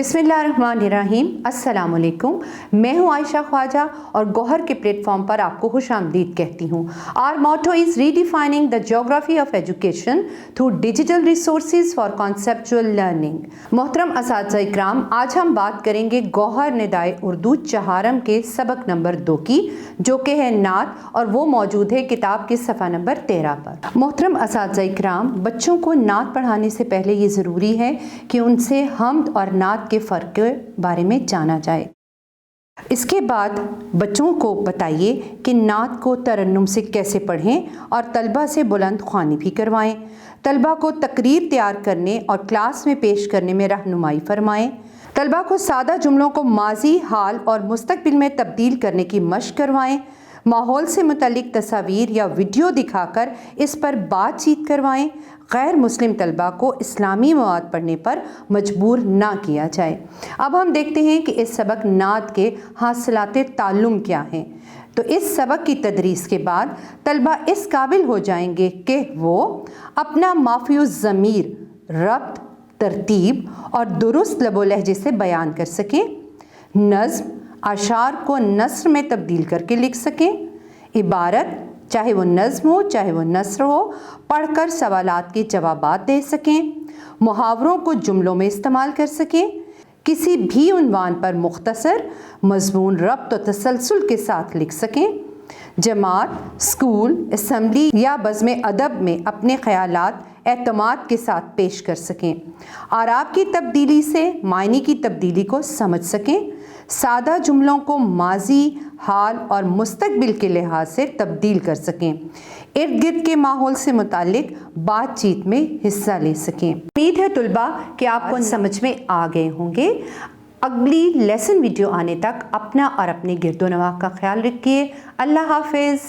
बिस्मिल्लाहिर्रहमानिर्रहीम। अस्सलाम वालेकुम। मैं हूँ आयशा ख्वाजा और गौहर के प्लेटफॉर्म पर आपको खुश आमदीद कहती हूँ। Our motto is redefining the geography of education through digital resources for conceptual learning. मोहतरम असातिज़ा इकराम, आज हम बात करेंगे गौहर निदाए उर्दू चहारम के सबक नंबर 2 की, जो कि है नात, और वो मौजूद है किताब के सफ़ा नंबर 13 पर। मोहतरम असातिज़ा इकराम, बच्चों को नात पढ़ाने से पहले ये ज़रूरी है कि उनसे हम्द और नात के फ़र्क के बारे में जाना जाए। इसके बाद बच्चों को बताइए कि नात को तरन्नुम से कैसे पढ़ें और तलबा से बुलंद ख्वानी भी करवाएं। तलबा को तकरीर तैयार करने और क्लास में पेश करने में रहनुमाई फरमाएं। तलबा को सादा जुमलों को माजी, हाल और मुस्तकबिल में तब्दील करने की मशक करवाएं। माहौल से मुतल्लिक तस्वीर या वीडियो दिखाकर इस पर बातचीत करवाएं। गैर मुस्लिम तलबा को इस्लामी मवाद पढ़ने पर मजबूर ना किया जाए। अब हम देखते हैं कि इस सबक नात के हासिलाते ताल्लुम क्या हैं। तो इस सबक की तदरीस के बाद तलबा इस काबिल हो जाएंगे कि वो अपना माफ़ियुज़ ज़मीर, रब्त, तरतीब और दुरुस्त लबो लहजे से बयान कर सकें। नज़्म, अशार को नस्र में तब्दील करके लिख सकें। इबारत, चाहे वो नज़्म हो चाहे वो नस्र हो, पढ़कर सवालात के जवाबात दे सकें। मुहावरों को जुमलों में इस्तेमाल कर सकें। किसी भी उन्वान पर मुख्तसर मज़मून, रब्त और तसलसल के साथ लिख सकें। जमात, स्कूल, असम्बली या बज़्म अदब में अपने ख़यालात एतमाद के साथ पेश कर सकें। आराब की तब्दीली से मायने की तब्दीली को समझ सकें। सादा जुमलों को माजी, हाल और मुस्तकबिल के लिहाज से तब्दील कर सकें। इर्द गिर्द के माहौल से मुतालिक बातचीत में हिस्सा ले सकें। उम्मीद है तुलबा कि आपको समझ में आ गए होंगे। अगली लेसन वीडियो आने तक अपना और अपने गिरदो नवाह का ख्याल रखिए। अल्लाह हाफिज़।